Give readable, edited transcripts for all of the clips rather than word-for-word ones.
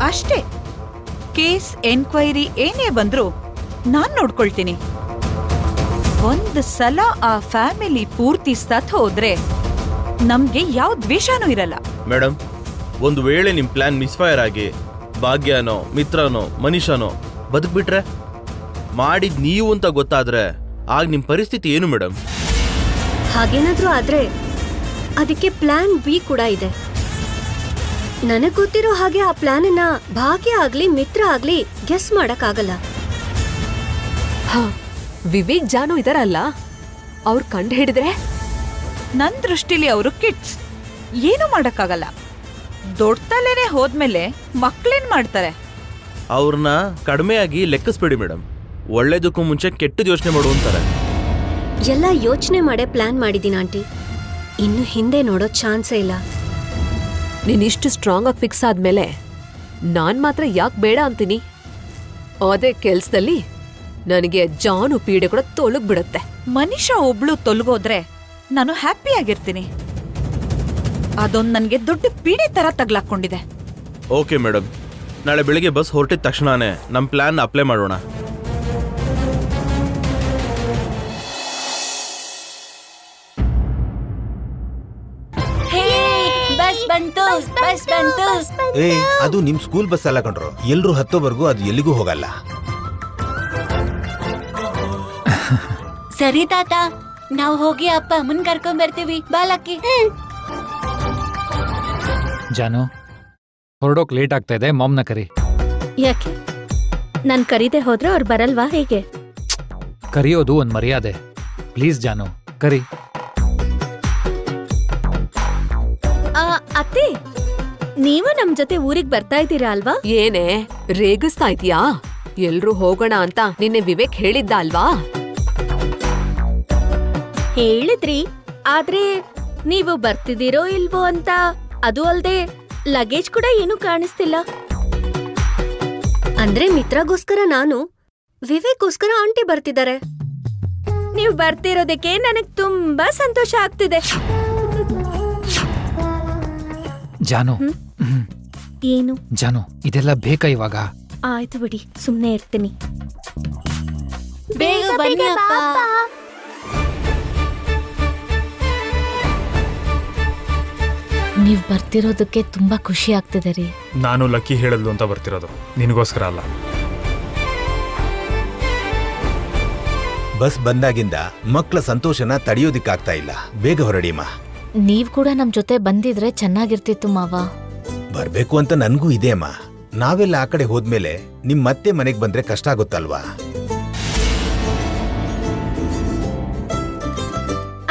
ಅಷ್ಟೇ. Case enquiry ಏನೇ ಬಂದ್ರೂ ನಾನ್ ನೋಡ್ಕೊಳ್ತೀನಿ. ಒಂದ್ ಸಲ ಆ ಫ್ಯಾಮಿಲಿ ಪೂರ್ತಿ ಸತ್ ಹೋದ್ರೆ ನಮ್ಗೆ ಯಾವ ದ್ವೇಷನೂ ಇರಲ್ಲ. ಮೇಡಮ್, ಒಂದು ವೇಳೆ ನಿಮ್ ಪ್ಲಾನ್ ಮಿಸ್ಫೈರ್ ಆಗಿ ಭಾಗ್ಯನೋ ಮಿತ್ರನೋ ಮನೀಷನೋ ಬದುಕ್ಬಿಟ್ರೆ, ಮಾಡಿದ್ ನೀವು ಅಂತ ಗೊತ್ತಾದ್ರೆ ಆಗ ನಿಮ್ ಪರಿಸ್ಥಿತಿ ಏನು ಮೇಡಮ್? ಹಾಗೇನಾದ್ರೂ ಆದ್ರೆ ಅದಕ್ಕೆ ಪ್ಲಾನ್ ಬಿ ಕೂಡ ಇದೆ. ನನಗ್ ಗೊತ್ತಿರೋ ಹಾಗೆ ಆ ಪ್ಲಾನ್ ಅನ್ನ ಭಾಗ್ಯ ಆಗ್ಲಿ ಮಿತ್ರ ಆಗ್ಲಿ ಗೆಸ್ ಮಾಡಕ್ ಆಗಲ್ಲ. ವಿವೇಕ್ ಜಾನು ಇದಾರಲ್ಲ, ಅವ್ರು ಕಂಡು ಹಿಡಿದ್ರೆ ನನ್ ದೃಷ್ಟಿಲಿ ಅವರು ಕಿಡ್ಸ್, ಏನು ಮಾಡಕ್ಕಾಗಲ್ಲ. ದೊಡ್ಡ ತಲೆನೇ ಹೋದ್ಮೇಲೆ ಮಕ್ಳೇನ್ ಮಾಡ್ತಾರೆ? ಅವ್ರನ್ನ ಕಡಿಮೆಯಾಗಿ ಲೆಕ್ಕಿಸ್ಬೇಡಿ ಮೇಡಮ್. ಒಳ್ಳೇದಕ್ಕೂ ಮುಂಚೆ ಕೆಟ್ಟದ್ ಯೋಚನೆ ಮಾಡು ಅಂತಾರೆ. ಎಲ್ಲ ಯೋಚನೆ ಮಾಡೇ ಪ್ಲಾನ್ ಮಾಡಿದೀನಿ ಆಂಟಿ. ಇನ್ನು ಹಿಂದೆ ನೋಡೋ ಚಾನ್ಸೇ ಇಲ್ಲ. ನೀನಿಷ್ಟು ಸ್ಟ್ರಾಂಗ್ ಆಗಿ ಫಿಕ್ಸ್ ಆದ್ಮೇಲೆ ನಾನ್ ಮಾತ್ರ ಯಾಕೆ ಬೇಡ ಅಂತೀನಿ? ಅದೇ ಕೆಲ್ಸದಲ್ಲಿ ನನಗೆ ಜಾನು ಪೀಡೆ ಕೂಡ ತೊಲಗ್ಬಿಡತ್ತೆ. ಮನುಷ್ಯ ಒಬ್ಳು ತೊಲಗೋದ್ರೆ ನಾನು ಹ್ಯಾಪಿ ಆಗಿರ್ತೀನಿ. ಅದೊಂದು ನನ್ಗೆ ದೊಡ್ಡ ಪೀಡೆ ತರ ತಗ್ಲಾಕೊಂಡಿದೆ. ಓಕೆ ಮೇಡಮ್, ನಾಳೆ ಬೆಳಿಗ್ಗೆ ಬಸ್ ಹೊರಟಿದ ತಕ್ಷಣನೇ ನಮ್ಮ ಪ್ಲಾನ್ ಅಪ್ಲೈ ಮಾಡೋಣ. ಅದು ನಿಮ್ ಸ್ಕೂಲ್ ಬಸ್ ಅಲ್ಲ ಕಣ್ರು. ಎಲ್ರು ಹತ್ತೋವರೆಗೂ ಅದು ಎಲ್ಲಿಗೂ ಹೋಗಲ್ಲ. ಸರಿ ತಾತ, ನಾವು ಹೋಗಿ ಅಪ್ಪ ಅಮ್ಮನ್ ಕರ್ಕೊಂಡ್ ಬರ್ತೀವಿ. ಬಾಲಕ್ಕಿ. ಜಾನು, ಹೊರಡೋಕ್ ಲೇಟ್ ಆಗ್ತಾ ಇದೆ, ಮಾಮ್ನ ಕರಿ. ಯಾಕೆ? ನಾನ್ ಕರೀದೆ ಹೋದ್ರೆ ಅವ್ರು ಬರಲ್ವಾ ಹೇಗೆ? ಕರಿಯೋದು ಒಂದ್ ಮರ್ಯಾದೆ. ಪ್ಲೀಸ್ ಜಾನು, ಕರಿ. ಅತ್ತೆ, ನೀವು ನಮ್ ಜೊತೆ ಊರಿಗೆ ಬರ್ತಾ ಇದ್ದೀರಾ ಅಲ್ವಾ? ಏನೇ ರೇಗಿಸ್ತಾ ಇದೀಯಾ? ಎಲ್ರೂ ಹೋಗೋಣ ಅಂತ ನಿನ್ನೆ ವಿವೇಕ್ ಹೇಳಿದ್ದ ಅಲ್ವಾ? ಹೇಳಿದ್ರಿ, ಆದ್ರೆ ನೀವು ಬರ್ತಿದ್ದೀರೋ ಇಲ್ವೋ ಅಂತ. ಅದು ಅಲ್ದೆ ಲಗೇಜ್ ಕೂಡ ಏನು ಕಾಣಿಸ್ತಿಲ್ಲ. ಅಂದ್ರೆ ಮಿತ್ರಗೋಸ್ಕರ ನಾನು, ವಿವೇಕ್ಗೋಸ್ಕರ ಆಂಟಿ ಬರ್ತಿದ್ದಾರೆ. ನೀವು ಬರ್ತಿರೋದಕ್ಕೆ ನನಗ್ ತುಂಬಾ ಸಂತೋಷ ಆಗ್ತಿದೆ. ಜಾನು, ಏನು? ಜಾನು, ಇದೆಲ್ಲ ಬೇಕಾ ಇವಾಗ? ಆಯ್ತು ಬಿಡಿ, ಸುಮ್ನೆ ಇರ್ತೀನಿ. ಬೇಗ ಬನ್ನಿ ಅಪ್ಪ. ನೀವ್ ಬರ್ತಿರೋದಕ್ಕೆ ತುಂಬಾ ಖುಷಿ ಆಗ್ತಿದೆ ರೀ. ನಾನು ಲಕ್ಕಿ ಹೇಳದ್ಲು ಅಂತ ಬರ್ತಿರೋದು, ನಿನಗೋಸ್ಕರ ಅಲ್ಲ. ಬಸ್ ಬಂದಾಗಿಂದ ಮಕ್ಕಳ ಸಂತೋಷನ ತಡೆಯೋದಿಕ್ಕಾಗ್ತಾ ಇಲ್ಲ. ಬೇಗ ಹೊರಡಿಮ್ಮ. ನೀವ್ ಕೂಡ ನಮ್ ಜೊತೆ ಬಂದಿದ್ರೆ ಚೆನ್ನಾಗಿರ್ತಿತ್ತು ಮಾವ. ಬರ್ಬೇಕು ಅಂತ ನನ್ಗೂ ಇದೆ ಅಮ್ಮ. ನಾವೆಲ್ಲ ಆ ಕಡೆ ಹೋದ್ಮೇಲೆ ನಿಮ್ ಮತ್ತೆ ಮನೆಗ್ ಬಂದ್ರೆ ಕಷ್ಟ ಆಗುತ್ತಲ್ವಾ?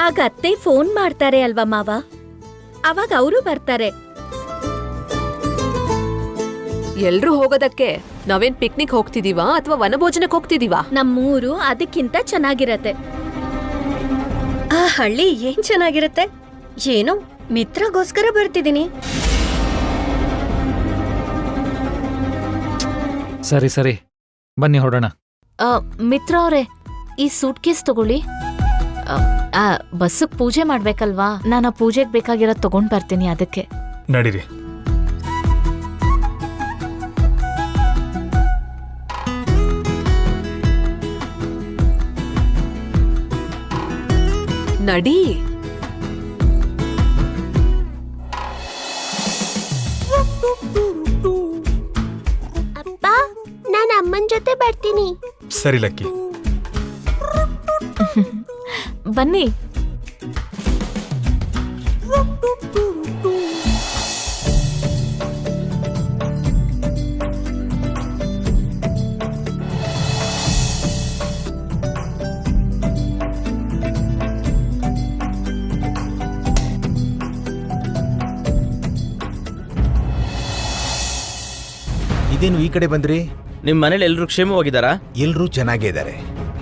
ಆಗ ಅತ್ತೆ ಫೋನ್ ಮಾಡ್ತಾರೆ ಅಲ್ವಾ ಮಾವ, ಅವಾಗ ಅವರು ಬರ್ತಾರೆ. ಎಲ್ರೂ ಹೋಗೋದಕ್ಕೆ ನಾವೇನ್ ಪಿಕ್ನಿಕ್ ಹೋಗ್ತಿದೀವಾ ಅಥವಾ ವನಭೋಜನಕ್ಕೆ ಹೋಗ್ತಿದೀವಾ? ನಮ್ಮೂರು ಅದಕ್ಕಿಂತ ಚೆನ್ನಾಗಿರತ್ತೆ. ಆ ಹಳ್ಳಿ ಏನ್ ಚೆನ್ನಾಗಿರತ್ತೆ. ಏನೋ ಮಿತ್ರಗೋಸ್ಕರ ಬರ್ತಿದ್ದೀನಿ. ಸರಿ ಸರಿ, ಬನ್ನಿ ಹೊರಡೋಣ. ಮಿತ್ರ ಅವ್ರೆ, ಈ ಸೂಟ್ ಕೇಸ್ ತಗೊಳ್ಳಿ. ಬಸ್ಸಿಗೆ ಪೂಜೆ ಮಾಡ್ಬೇಕಲ್ವಾ, ನಾನು ಪೂಜೆಗೆ ಬೇಕಾಗಿರೋದು ತಗೊಂಡ್ ಬರ್ತೀನಿ. ಅದಕ್ಕೆ ನಡೀರಿ. ನಡಿ. ಅಪ್ಪ, ನಾನು ಅಮ್ಮನ ಜೊತೆ ಬರ್ತೀನಿ. ಸರಿ ಲಕ್ಕಿ. ಬನ್ನಿ. ಇದೇನು ಈ ಕಡೆ ಬಂದ್ರಿ? ನಿಮ್ ಮನೇಲಿ ಎಲ್ರು ಕ್ಷೇಮವಾಗಿದ್ದಾರಾ? ಎಲ್ರೂ ಚೆನ್ನಾಗೇ ಇದ್ದಾರೆ.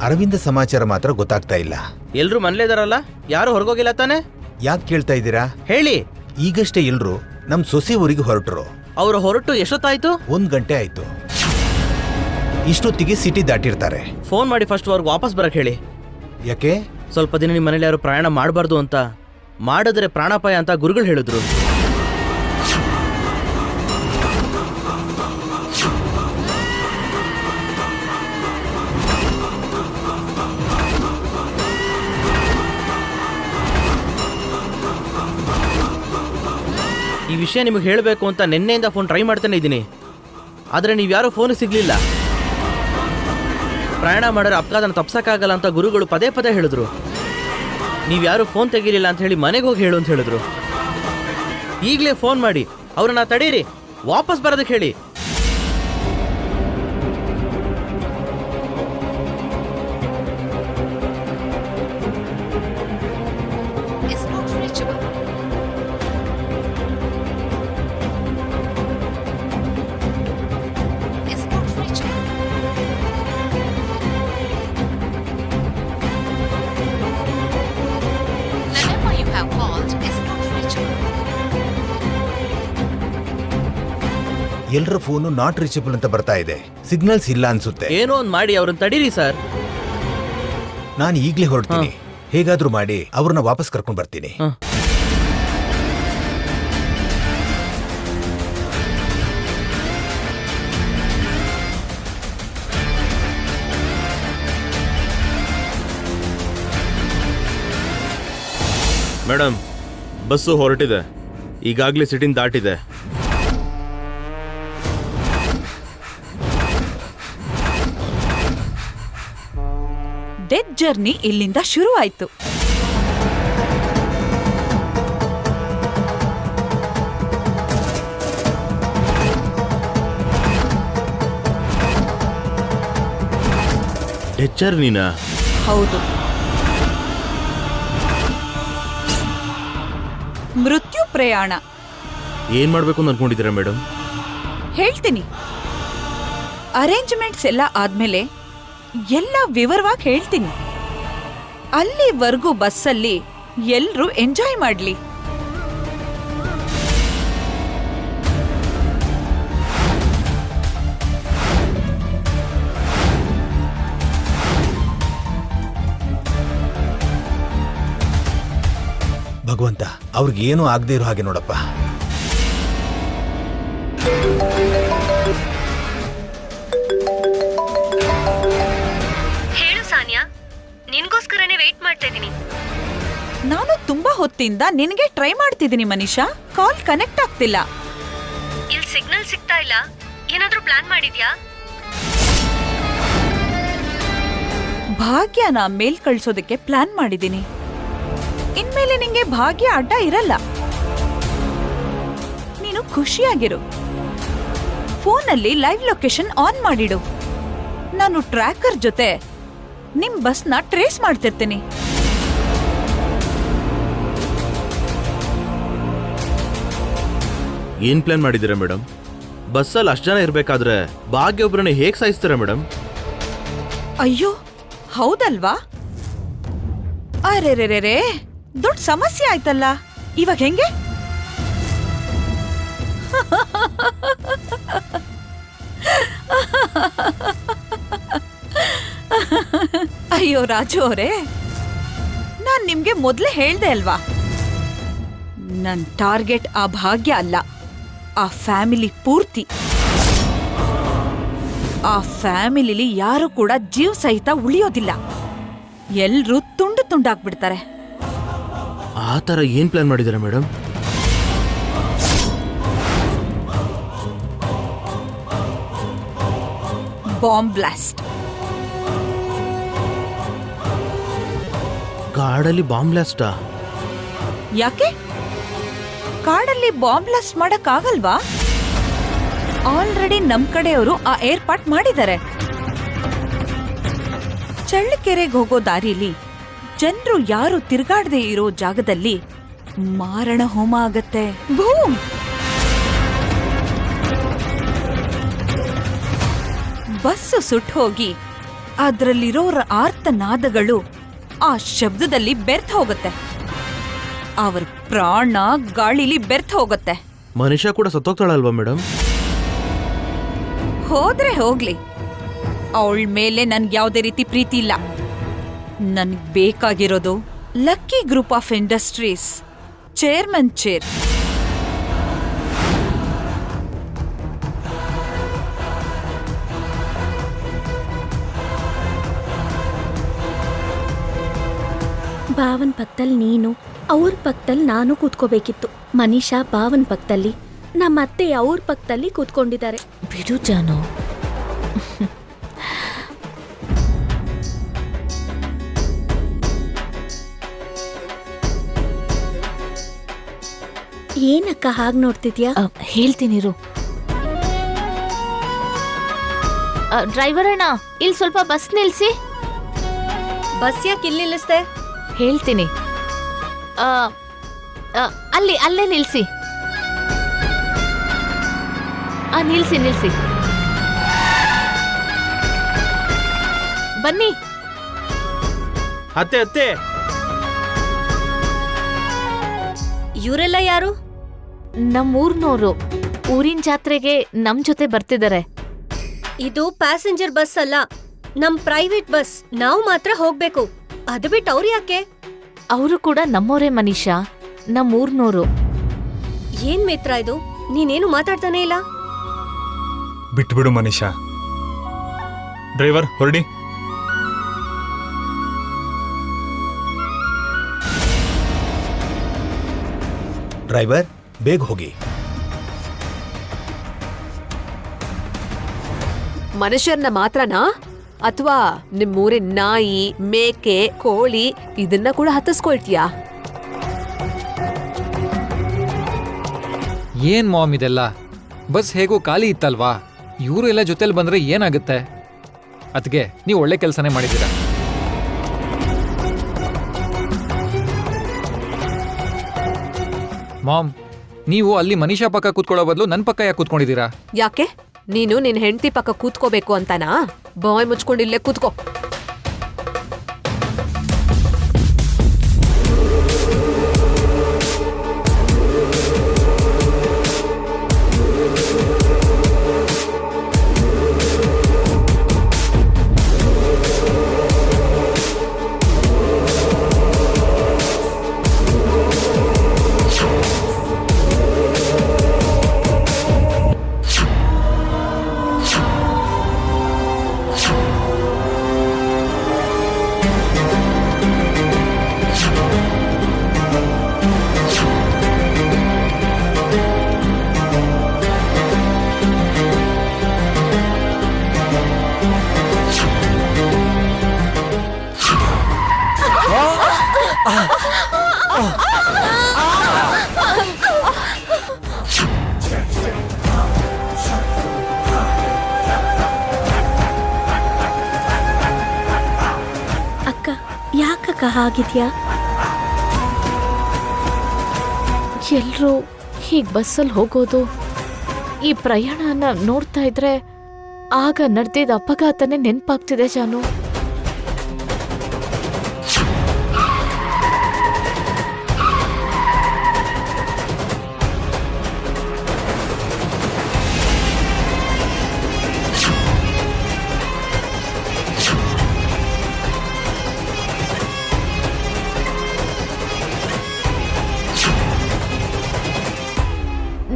ಅರವಿಂದ ಸಮಾಚಾರ ಮಾತ್ರ ಗೊತ್ತಾಗ್ತಾ ಇಲ್ಲ. ಎಲ್ರು ಮನೇಲೇ ಇದಾರಲ್ಲ, ಯಾರು ಹೊರಗೋಗಿಲ್ಲ ತಾನೆ? ಯಾಕೆ ಕೇಳ್ತಾ ಇದ್ದೀರಾ? ಹೇಳಿ. ಈಗಷ್ಟೇ ಎಲ್ರು ನಮ್ ಸೊಸೆ ಊರಿಗೆ ಹೊರಟರು. ಅವ್ರು ಹೊರಟು ಎಷ್ಟೊತ್ತಾಯ್ತು? 1 ಗಂಟೆ ಆಯ್ತು. ಇಷ್ಟೊತ್ತಿಗೆ ಸಿಟಿ ದಾಟಿರ್ತಾರೆ. ಫೋನ್ ಮಾಡಿ ಫಸ್ಟ್ ಅವ್ರಿಗೆ ವಾಪಸ್ ಬರಕ್ ಹೇಳಿ. ಯಾಕೆ? ಸ್ವಲ್ಪ ದಿನ ನಿಮ್ಮ ಮನೇಲಿ ಯಾರು ಪ್ರಯಾಣ ಮಾಡಬಾರ್ದು ಅಂತ, ಮಾಡಿದ್ರೆ ಪ್ರಾಣಾಪಾಯ ಅಂತ ಗುರುಗಳು ಹೇಳಿದ್ರು. ಈ ವಿಷಯ ನಿಮಗೆ ಹೇಳಬೇಕು ಅಂತ ನಿನ್ನೆಯಿಂದ ಫೋನ್ ಟ್ರೈ ಮಾಡ್ತಾನೆ ಇದ್ದೀನಿ, ಆದರೆ ನೀವು ಯಾರೂ ಫೋನಿಗೆ ಸಿಗಲಿಲ್ಲ. ಪ್ರಯಾಣ ಮಾಡೋರು ಅಪಘಾತನ ತಪ್ಸಕ್ಕಾಗಲ್ಲ ಅಂತ ಗುರುಗಳು ಪದೇ ಪದೇ ಹೇಳಿದ್ರು. ನೀವು ಯಾರು ಫೋನ್ ತೆಗೀಲಿಲ್ಲ ಅಂತ ಹೇಳಿ ಮನೆಗೆ ಹೋಗಿ ಹೇಳು ಅಂತ ಹೇಳಿದ್ರು. ಈಗಲೇ ಫೋನ್ ಮಾಡಿ ಅವ್ರನ್ನ ತಡೀರಿ, ವಾಪಸ್ ಬರೋದಕ್ಕೆ ಹೇಳಿ. ಎಲ್ಲರ ಫೋನು ನಾಟ್ ರೀಚಬಲ್ ಅಂತ ಬರ್ತಾ ಇದೆ. ಸಿಗ್ನಲ್ಸ್ ಇಲ್ಲ ಅನ್ಸುತ್ತೆ. ಏನೋ ಒಂದು ಮಾಡಿ ಅವ್ರನ್ನ ತಡೀರಿ ಸರ್. ನಾನು ಈಗಲೇ ಹೊರಡ್ತೀನಿ. ಹೇಗಾದ್ರೂ ಮಾಡಿ ಅವ್ರನ್ನ ವಾಪಸ್ ಕರ್ಕೊಂಡು ಬರ್ತೀನಿ. ಮೇಡಮ್, ಬಸ್ಸು ಹೊರಟಿದೆ, ಈಗಾಗಲೇ ಸಿಟಿನ ದಾಟಿದೆ. ಡೆತ್ ಜರ್ನಿ ಇಲ್ಲಿಂದ ಶುರು ಆಯ್ತು. ಡೆತ್ ಜರ್ನಿನಾ? ಹೌದು. ಮೃತ್ಯು ಪ್ರಯಾಣ. ಏನ್ ಮಾಡ್ಬೇಕು ಅಂತ ಅನ್ಕೊಂಡಿದ್ದೀರಾ ಮೇಡಮ್? ಹೇಳ್ತೀನಿ. ಅರೇಂಜ್ಮೆಂಟ್ಸ್ ಎಲ್ಲ ಆದ್ಮೇಲೆ ಎಲ್ಲ ವಿವರವಾಗಿ ಹೇಳ್ತೀನಿ. ಅಲ್ಲಿವರೆಗೂ ಬಸ್ಸಲ್ಲಿ ಎಲ್ರೂ ಎಂಜಾಯ್ ಮಾಡ್ಲಿ. ಭಗವಂತ, ಅವ್ರಿಗೇನು ಆಗದೆ ಇರೋ ಹಾಗೆ ನೋಡಪ್ಪ. ಹೇಳು ಸಾನ್ಯಾ, ನಿನ್ಗೋಸ್ಕರನೇ ವೇಟ್ ಮಾಡ್ತಾ ಇದ್ದೀನಿ. ನಾನು ತುಂಬಾ ಹೊತ್ತಿಂದ ನಿನಗೆ ಟ್ರೈ ಮಾಡ್ತಿದ್ದೀನಿ ಮನೀಷಾ. ಕಾಲ್ ಕನೆಕ್ಟ್ ಆಗ್ತಿಲ್ಲ. ಇಲ್ಲಿ ಸಿಗ್ನಲ್ ಸಿಗ್ತಾ ಇಲ್ಲ. ಏನಾದ್ರೂ ಪ್ಲಾನ್ ಮಾಡಿದ್ಯಾ? ಭಾಗ್ಯನ ಮೇಲ್ ಕಳ್ಸೋದಕ್ಕೆ ಪ್ಲಾನ್ ಮಾಡಿದ್ದೀನಿ. ಇನ್ಮೇಲೆ ನಿಂಗೆ ಭಾಗ್ಯ ಅಡ್ಡ ಇರಲ್ಲ. ನೀನು ಖುಷಿಯಾಗಿರು. ಫೋನಲ್ಲಿ ಲೈವ್ ಲೊಕೇಶನ್ ಆನ್ ಮಾಡಿಡು. ನಾನು ಟ್ರ್ಯಾಕರ್ ಜೊತೆ ನಿಮ್ ಬಸ್ನ ಟ್ರೇಸ್ ಮಾಡ್ತಿರ್ತೀನಿ. ಏನ್ ಪ್ಲಾನ್ ಮಾಡಿದ್ದೀರಾ ಮೇಡಮ್? ಬಸ್ಸಲ್ಲಿ ಅಷ್ಟು ಜನ ಇರ್ಬೇಕಾದ್ರೆ ಭಾಗ್ಯ ಒಬ್ಬರನ್ನ ಹೇಗೆ ಸಾಯಿಸ್ತೀರಾ ಮೇಡಮ್? ಅಯ್ಯೋ, ಹೌದಲ್ವಾ? ಅರೆರೆರೆ, ದೊಡ್ಡ ಸಮಸ್ಯೆ ಆಯ್ತಲ್ಲ. ಇವಾಗ ಹೆಂಗೆ? ಅಯ್ಯೋ ರಾಜು ಅವರೇ, ನಾನ್ ನಿಮ್ಗೆ ಮೊದ್ಲೇ ಹೇಳ್ದೆ ಅಲ್ವಾ, ನನ್ ಟಾರ್ಗೆಟ್ ಆ ಭಾಗ್ಯ ಅಲ್ಲ, ಆ ಫ್ಯಾಮಿಲಿ ಪೂರ್ತಿ. ಆ ಫ್ಯಾಮಿಲಿಲಿ ಯಾರು ಕೂಡ ಜೀವ ಸಹಿತ ಉಳಿಯೋದಿಲ್ಲ. ಎಲ್ರೂ ತುಂಡು ತುಂಡಾಗ್ಬಿಡ್ತಾರೆ. ಆ ಥರ ಏನ್ ಪ್ಲಾನ್ ಮಾಡಿದ್ದೀರಾ ಮೇಡಮ್? Bomb blast. ಕಾಡಲ್ಲಿ ಬಾಂಬ್ ಬ್ಲಾಸ್ಟಾ? ಯಾಕೆ? ಕಾಡಲ್ಲಿ ಬಾಂಬ್ ಬ್ಲಾಸ್ಟ್ ಮಾಡಕ್ ಆಗಲ್ವಾ? ಆಲ್ರೆಡಿ ನಮ್ ಕಡೆಯವರು ಆ ಏರ್ಪಾಟ್ ಮಾಡಿದ್ದಾರೆ. ಚಳ್ಳಕೆರೆಗೆ ಹೋಗೋ ದಾರಿಲಿ ಜನರು ಯಾರು ತಿರುಗಾಡದೆ ಇರೋ ಜಾಗದಲ್ಲಿ ಮಾರಣ ಹೋಮ ಆಗತ್ತೆ. ಬೂಮ್! ಬಸ್ಸು ಸುಟ್ಟು ಹೋಗಿ ಅದ್ರಲ್ಲಿರೋರ ಆರ್ತನಾದಗಳು ಆ ಶಬ್ದದಲ್ಲಿ ಬೆರ್ತ್ ಹೋಗುತ್ತೆ. ಅವ್ರ ಪ್ರಾಣ ಗಾಳಿಲಿ ಬೆರ್ತ್ ಹೋಗುತ್ತೆ. ಮನುಷ್ಯ ಕೂಡ ಸತ್ತೋಗ್ತಾಳಲ್ವಾ ಮೇಡಮ್? ಹೋದ್ರೆ ಹೋಗ್ಲಿ, ಅವಳ ಮೇಲೆ ನನ್ಗೆ ಯಾವುದೇ ರೀತಿ ಪ್ರೀತಿ ಇಲ್ಲ. ನನ್ಗೆ ಬೇಕಾಗಿರೋದು lucky group of industries chairman chair. ಭಾವನ್ ಪಕ್ಕದಲ್ಲಿ ನೀನು, ಅವ್ರ ಪಕ್ಕದಲ್ಲಿ ನಾನು ಕೂತ್ಕೋಬೇಕಿತ್ತು. ಮನೀಷಾ ಭಾವನ್ ಪಕ್ಕದಲ್ಲಿ, ನಮ್ಮ ಅತ್ತೆ ಅವ್ರ ಪಕ್ಕದಲ್ಲಿ ಕೂತ್ಕೊಂಡಿದ್ದಾರೆ. ಬಿಡು ಜಾನು. ಏನಕ್ಕ ಹಾಗೆ ನೋಡ್ತಿದ್ಯಾ? ಹೇಳ್ತೀನಿರು. ಡ್ರೈವರ್ ಅಣ್ಣ, ಇಲ್ಲಿ ಸ್ವಲ್ಪ ಬಸ್ ನಿಲ್ಸಿ. ಬಸ್ ಯಾಕೆ ಇಲ್ಲಿ ನಿಲ್ಲಿಸ್ದೆ? ಹೇಳ್ತೀನಿ. ಅಲ್ಲೇ ನಿಲ್ಸಿ. ನಿಲ್ಸಿ. ಬನ್ನಿ. ಅತ್ತೆ ಇವರೆಲ್ಲ ಯಾರು? ನಮ್ಮೂರ್ನೋರು. ಊರಿನ ಜಾತ್ರೆಗೆ ನಮ್ ಜೊತೆ ಬರ್ತಿದ್ದಾರೆ. ಇದು ಪ್ಯಾಸೆಂಜರ್ ಬಸ್ ಅಲ್ಲ, ನಮ್ ಪ್ರೈವೇಟ್ ಬಸ್. ನಾವು ಮಾತ್ರ ಹೋಗ್ಬೇಕು. ಅದು ಬಿಟ್ಟು ಅವ್ರು ಯಾಕೆ? ಅವರು ಕೂಡ ನಮ್ಮೋರೇ ಮನೀಷಾ, ನಮ್ಮೂರ್ನೋರು. ಏನ್ ಮಿತ್ರ ಇದು? ನೀನೇನು ಮಾತಾಡ್ತಾನೆ ಇಲ್ಲ. ಬಿಟ್ಬಿಡು ಮನೀಷಾ. ಡ್ರೈವರ್ ಹೊರಡಿ. ಡ್ರೈವರ್ ಬೇಗ ಹೋಗಿ. ಮನುಷ್ಯರನ್ನ ಮಾತ್ರನಾ ಅಥವಾ ನಿಮ್ಮೂರಿನ ನಾಯಿ, ಮೇಕೆ, ಕೋಳಿ ಇದನ್ನ ಕೂಡ ಹತ್ತಿಸ್ಕೊಳ್ತೀಯಾ? ಏನ್ ಮಾಮ್ ಇದೆಲ್ಲ? ಬಸ್ ಹೇಗೋ ಖಾಲಿ ಇತ್ತಲ್ವಾ? ಇವರು ಎಲ್ಲ ಜೊತೆಲಿ ಬಂದ್ರೆ ಏನಾಗುತ್ತೆ? ಅದಕ್ಕೆ ನೀವು ಒಳ್ಳೆ ಕೆಲಸನೇ ಮಾಡಿದ್ದೀರಾ. ಮಾಮ್, ನೀವು ಅಲ್ಲಿ ಮನೀಷಾ ಪಕ್ಕ ಕೂತ್ಕೊಳ್ಳೋ ಬದಲು ನನ್ನ ಪಕ್ಕ ಯಾಕೆ ಕೂತ್ಕೊಂಡಿದ್ದೀರಾ? ಯಾಕೆ? ನೀನು ನಿನ್ ಹೆಂಡತಿ ಪಕ್ಕ ಕೂತ್ಕೋಬೇಕು ಅಂತಾನಾ? ಬಾಯ್ ಮುಚ್ಕೊಂಡಿಲ್ಲೇ ಕೂತ್ಕೋ. ಯಾಕಕ್ಕ ಹಾಗಿದ್ಯಾ? ಎಲ್ರೂ ಹೀಗ್ ಬಸ್ಸಲ್ಲಿ ಹೋಗೋದು, ಈ ಪ್ರಯಾಣನ ನೋಡ್ತಾ ಇದ್ರೆ ಆಗ ನಡೆದಿದ್ದ ಅಪಘಾತನೇ ನೆನ್ಪಾಗ್ತಿದೆ ಜಾನು.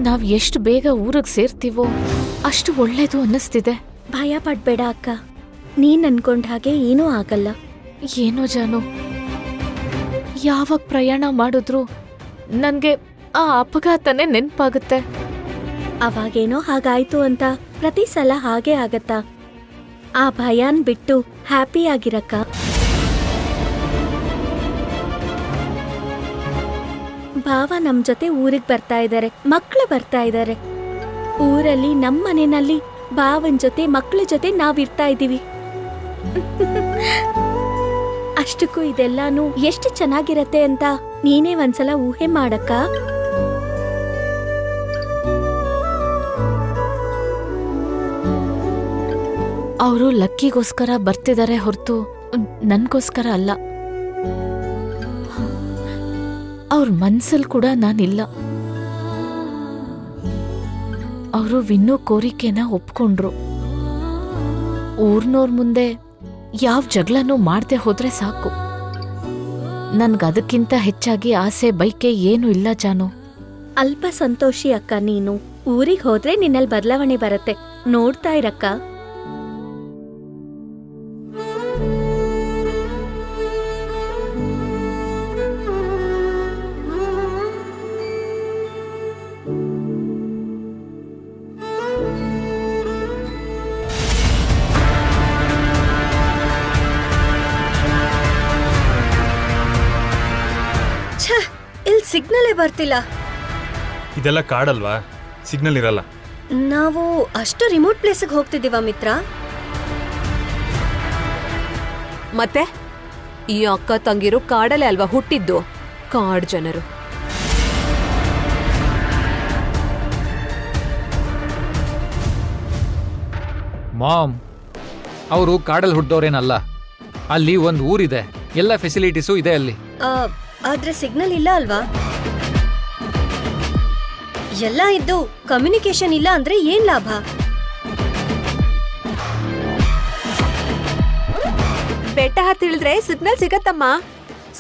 ನಾವ್ ಎಷ್ಟು ಬೇಗ ಊರಿಗೆ ಸೇರ್ತೀವೋ ಅಷ್ಟು ಒಳ್ಳೇದು ಅನ್ನಿಸ್ತಿದೆ. ಭಯ ಪಡ್ಬೇಡ ಅಕ್ಕ, ನೀನ್ ಅನ್ಕೊಂಡ ಹಾಗೆ ಏನೂ ಆಗಲ್ಲ. ಏನೋ ಜಾನು, ಯಾವಾಗ ಪ್ರಯಾಣ ಮಾಡಿದ್ರು ನನ್ಗೆ ಆ ಅಪಘಾತನೇ ನೆನ್ಪಾಗುತ್ತೆ. ಅವಾಗೇನೋ ಹಾಗಾಯ್ತು ಅಂತ ಪ್ರತಿ ಸಲ ಹಾಗೆ ಆಗತ್ತಾ? ಆ ಭಯನ್ ಬಿಟ್ಟು ಹ್ಯಾಪಿ ಆಗಿರಕ್ಕ. ಭಾವ ನಮ್ ಜೊತೆ ಊರಿಗೆ ಬರ್ತಾ ಇದ್ದಾರೆ, ಮಕ್ಳು ಬರ್ತಾ ಇದ್ದಾರೆ. ಊರಲ್ಲಿ ನಮ್ಮ ಮನೆಯಲ್ಲಿ ಭಾವನ್ ಜೊತೆ ಮಕ್ಳ ಜೊತೆ ನಾವಿರ್ತಾ ಇದ್ದೀವಿ. ಅಷ್ಟಕ್ಕೂ ಇದೆಲ್ಲಾನು ಎಷ್ಟು ಚೆನ್ನಾಗಿರತ್ತೆ ಅಂತ ನೀನೇ ಒಂದ್ಸಲ ಊಹೆ ಮಾಡಕ್ಕ. ಅವರು ಲಕ್ಕಿಗೋಸ್ಕರ ಬರ್ತಿದ್ದಾರೆ ಹೊರತು ನನ್ಗೋಸ್ಕರ ಅಲ್ಲ. ಅವ್ರ ಮನ್ಸಲ್ ಕೂಡ ನಾನಿಲ್ಲ. ಅವರು ವಿನ್ನು ಕೋರಿಕೆನ ಒಪ್ಕೊಂಡ್ರು. ಊರ್ನೋರ್ ಮುಂದೆ ಯಾವ ಜಗಳನೂ ಮಾಡ್ದೆ ಹೋದ್ರೆ ಸಾಕು. ನನ್ಗದಕ್ಕಿಂತ ಹೆಚ್ಚಾಗಿ ಆಸೆ ಬೈಕೆ ಏನು ಇಲ್ಲ ಜಾನು. ಅಲ್ಪ ಸಂತೋಷಿ ಅಕ್ಕ ನೀನು. ಊರಿಗೆ ಹೋದ್ರೆ ನಿನ್ನಲ್ಲಿ ಬದಲಾವಣೆ ಬರುತ್ತೆ, ನೋಡ್ತಾ ಇರಕ್ಕ. ಸಿಗ್ನಲೇ ಬರ್ತಿಲ್ಲ. ಇದೆಲ್ಲ ಕಾಡಲ್ವಾ, ಸಿಗ್ನಲ್ ಇರಲ್ಲ. ನಾವು ಅಷ್ಟು ರಿಮೋಟ್ ಪ್ಲೇಸಿಗೆ ಹೋಗ್ತಿದ್ದೀವ ಮಿತ್ರ? ಮತ್ತೆ ಈ ಅಕ್ಕ ತಂಗಿರು ಕಾಡಲ್ಲೇ ಅಲ್ವಾ ಹುಟ್ಟಿದ್ದು, ಕಾಡ್ ಜನರು. ಮಾಮ್, ಅವರು ಕಾಡಲ್ಲಿ ಹುಟ್ಟಿದವ್ರೇನಲ್ಲ. ಅಲ್ಲಿ ಒಂದು ಊರಿದೆ, ಎಲ್ಲ ಫೆಸಿಲಿಟೀಸು ಇದೆ ಅಲ್ಲಿ. ಆದ್ರೆ ಸಿಗ್ನಲ್ ಇಲ್ಲ ಅಲ್ವಾ? ಎಲ್ಲ ಇದ್ದು ಕಮ್ಯುನಿಕೇಶನ್ ಇಲ್ಲ ಅಂದ್ರೆ ಏನ್ ಲಾಭ? ಬೆಟ್ಟ ಹತ್ತಿಳಿದ್ರೆ ಸಿಗ್ನಲ್ ಸಿಗತ್ತಮ್ಮ.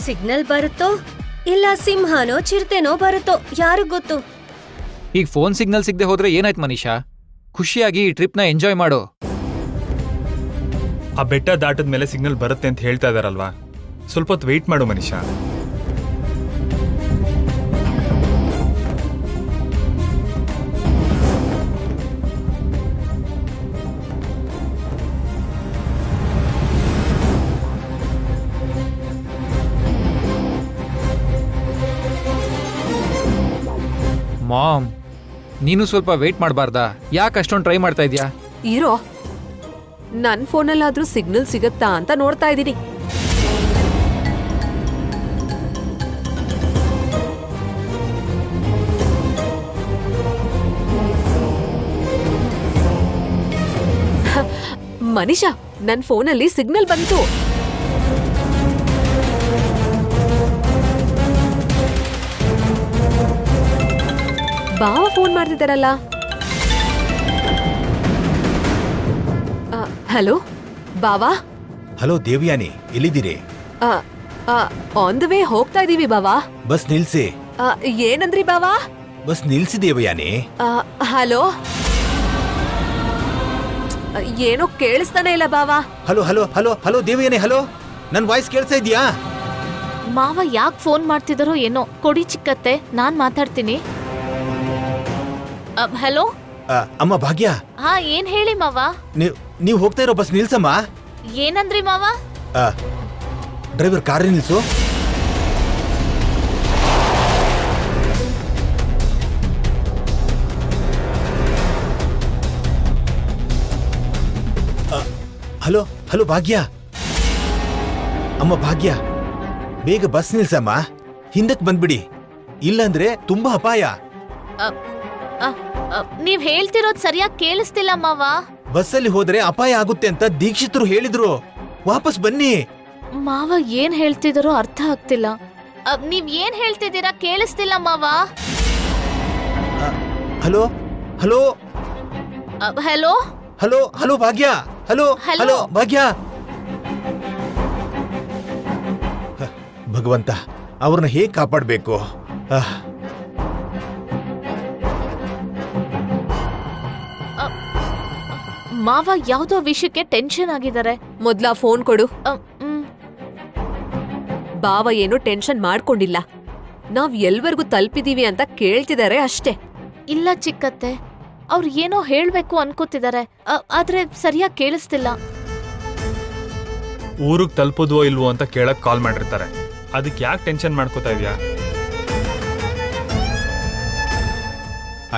ಸಿಗ್ನಲ್ ಬರುತ್ತೋ ಇಲ್ಲ ಸಿಂಹನೋ ಚಿರತೆನೋ ಬರುತ್ತೋ ಯಾರಿಗ್ ಗೊತ್ತು. ಈಗ ಫೋನ್ ಸಿಗ್ನಲ್ ಸಿಗದೆ ಹೋದ್ರೆ ಏನಾಯ್ತು ಮನೀಷಾ? ಖುಷಿಯಾಗಿ ಈ ಟ್ರಿಪ್ನ ಎಂಜಾಯ್ ಮಾಡು. ಆ ಬೆಟ್ಟ ದಾಟದ ಮೇಲೆ ಸಿಗ್ನಲ್ ಬರುತ್ತೆ ಅಂತ ಹೇಳ್ತಾ ಇದಾರಲ್ವಾ, ಸ್ವಲ್ಪ ಹೊತ್ತು ವೆಯ್ಟ್ ಮಾಡು ಮನೀಷಾ. ಮಾಮ್, ನೀನು ಸ್ವಲ್ಪ ವೇಟ್ ಮಾಡಬಾರ್ದಾ? ಯಾಕೆ ಅಷ್ಟೊಂದು ಟ್ರೈ ಮಾಡ್ತಾ ಇದೀಯಾ? ಇರೋ, ನನ್ ಫೋನಲ್ಲಾದ್ರೂ ಸಿಗ್ನಲ್ ಸಿಗತ್ತಾ ಅಂತ ನೋಡ್ತಾ ಇದ್ದೀನಿ. ಮನೀಷಾ, ನನ್ ಫೋನಲ್ಲಿ ಸಿಗ್ನಲ್ ಬಂತು. ಬಾವ ಫೋನ್ ಮಾಡ್ತಿದ್ದಾರಲ್ಲ. ಹಲೋ ಬಾವಾ. ಹಲೋ ದೇವ್ಯಾನಿ, ಎಲ್ಲಿದ್ದೀರಿ? ಆನ್ ದ ವೇ ಹೋಗ್ತಾ ಇದೀವಿ ಬಾವಾ. ಬಸ್ ನಿಲ್ಸಿ. ಏನಂದ್ರಿ ಬಾವಾ? ಬಸ್ ನಿಲ್ಸಿ ದೇವಯಾನಿ. ಹಲೋ, ಏನೋ ಕೇಳಿಸ್ತಾನೆ ಇಲ್ಲ ಬಾವಾ. Hello hello hello hello Devayani, hello, ನನ್ ವಾಯ್ಸ್ ಕೇಳ್ತಾ ಇದೀಯಾ? ಮಾವ ಯಾಕೆ ಫೋನ್ ಮಾಡ್ತಿದಾರೋ ಏನೋ. ಕೊಡಿ ಚಿಕ್ಕತ್ತೆ, ನಾನ್ ಮಾತಾಡ್ತೀನಿ. ಹಲೋ ಅಮ್ಮ ಭಾಗ್ಯ. ಹಾ, ಏನ್ ಹೇಳಿ ಮಾವ? ನೀವು ಹೋಗ್ತಾ ಇರೋ ಬಸ್ ನಿಲ್ಸಮ್ಮ. ಏನಂದ್ರಿ ಮಾವ? ಡ್ರೈವರ್ ಕಾರ್ ನಿಲ್ಸು. Hello hello Bhagya. ಅಮ್ಮ ಭಾಗ್ಯ, ಬೇಗ ಬಸ್ ನಿಲ್ಸಮ್ಮ, ಹಿಂದಕ್ಕೆ ಬಂದ್ಬಿಡಿ, ಇಲ್ಲಾಂದ್ರೆ ತುಂಬಾ ಅಪಾಯ. ನೀವ್ ಹೇಳ್ತಿರೋದ್ ಸರಿಯಾಗಿ ಕೇಳಿಸ್ತಿಲ್ಲ ಮಾವ. ಬಸ್ಸಲ್ಲಿ ಹೋದ್ರೆ ಅಪಾಯ ಆಗುತ್ತೆ ಅಂತ ದೀಕ್ಷಿತರು ಹೇಳಿದ್ರು, ವಾಪಸ್ ಬನ್ನಿ. ಮಾವ ಏನ್ ಹೇಳ್ತಿದಾರೋ ಅರ್ಥ ಆಗ್ತಿಲ್ಲ. ನೀವ್ ಏನ್ ಹೇಳ್ತಿದ್ದೀರಾ ಕೇಳಿಸ್ತಿಲ್ಲ ಮಾವ. Hello hello hello hello hello ಭಾಗ್ಯ. ಹಲೋ ಹಲೋ ಭಾಗ್ಯ. ಭಗವಂತ, ಅವ್ರನ್ನ ಹೇಗ್ ಕಾಪಾಡ್ಬೇಕು? ಮಾವ ಯಾವ್ದೋ ವಿಷಯಕ್ಕೆ ಟೆನ್ಷನ್ ಆಗಿದ್ದಾರೆ. ಮೊದ್ಲ ಫೋನ್ ಕೊಡು. ಬಾವ ಏನು ಟೆನ್ಷನ್ ಮಾಡ್ಕೊಂಡಿಲ್ಲ, ನಾವ್ ಎಲ್ವರ್ಗೂ ತಲುಪಿದೀವಿ ಅಂತ ಕೇಳ್ತಿದ್ದಾರೆ ಅಷ್ಟೇ. ಇಲ್ಲ ಚಿಕ್ಕತ್ತೆ, ಅವ್ರು ಏನೋ ಹೇಳ್ಬೇಕು ಅನ್ಕೋತಿದ್ದಾರೆ, ಆದ್ರೆ ಸರಿಯಾಗಿ ಕೇಳಿಸ್ತಿಲ್ಲ. ಊರಿಗೆ ತಲುಪೋದ್ವೋ ಇಲ್ವೋ ಅಂತ ಕೇಳಕ್ ಕಾಲ್ ಮಾಡಿರ್ತಾರೆ, ಅದಕ್ಕೆ ಯಾಕೆ ಟೆನ್ಷನ್ ಮಾಡ್ಕೋತಾ ಇದೀಯಾ?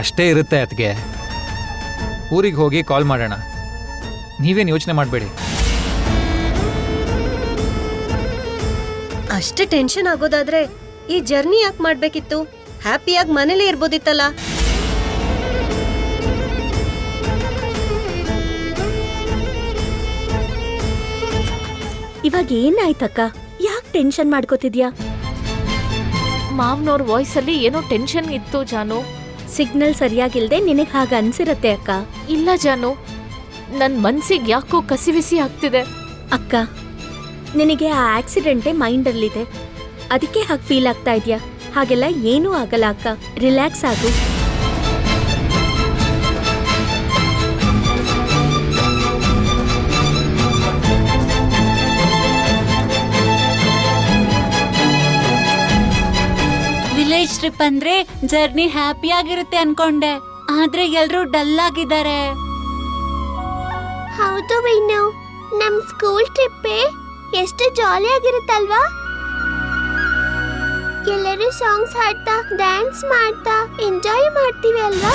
ಅಷ್ಟೇ ಇರುತ್ತೆ ಅದಕ್ಕೆ. ಊರಿಗೆ ಹೋಗಿ ಕಾಲ್ ಮಾಡೋಣ, ನೀವೇನು ಯೋಚನೆ ಮಾಡಬೇಡಿ. ಅಷ್ಟೇ ಟೆನ್ಷನ್ ಆಗೋದಾದ್ರೆ ಈ ಜರ್ನಿ ಯಾಕೆ ಮಾಡ್ಬೇಕಿತ್ತು? ಹ್ಯಾಪಿಯಾಗಿ ಮನೇಲೇ ಇರ್ಬೋದಿತ್ತಲ್ಲ. ಇವಾಗ ಏನಾಯ್ತಕ್ಕ? ಯಾಕೆ ಟೆನ್ಷನ್ ಮಾಡ್ಕೋತಿದ್ಯಾ? ಮಾವ್ನವ್ರ ವಾಯ್ಸ್ ಅಲ್ಲಿ ಏನೋ ಟೆನ್ಷನ್ ಇತ್ತು ಜಾನು. ಸಿಗ್ನಲ್ ಸರಿಯಾಗಿಲ್ದೆ ನಿನಗ್ ಹಾಗ ಅನ್ಸಿರತ್ತೆ ಅಕ್ಕ. ಇಲ್ಲ ಜಾನು, ನನ್ ಮನ್ಸಿಗೆ ಯಾಕೋ ಕಸಿವಿಸಿ ಆಗ್ತಿದೆ. ಅಕ್ಕ, ನಿನಗೆ ಆ ಆಕ್ಸಿಡೆಂಟೇ ಮೈಂಡಲ್ಲಿದೆ, ಅದಕ್ಕೆ ಹಾಗೆ ಫೀಲ್ ಆಗ್ತಾ ಇದೆಯಾ? ಹಾಗೆಲ್ಲ ಏನೂ ಆಗಲ್ಲ ಅಕ್ಕ, ರಿಲ್ಯಾಕ್ಸ್ ಆಗು. ವಿಲೇಜ್ ಟ್ರಿಪ್ ಅಂದ್ರೆ ಜರ್ನಿ ಹ್ಯಾಪಿ ಆಗಿರುತ್ತೆ ಅನ್ಕೊಂಡೆ, ಆದ್ರೆ ಎಲ್ರೂ ಡಲ್ ಆಗಿದ್ದಾರೆ. ಹೌದು ವೀನು, ನಮ್ ಸ್ಕೂಲ್ ಟ್ರಿಪ್ ಎಷ್ಟು ಜಾಲಿ ಆಗಿರುತ್ತಲ್ವಾ? ಎಲ್ಲರೂ ಬರೀ ಸಾಂಗ್ಸ್ ಹಾಡ್ತಾ ಡ್ಯಾನ್ಸ್ ಮಾಡ್ತಾ ಎಂಜಾಯ್ ಮಾಡ್ತೀವಿ ಅಲ್ವಾ?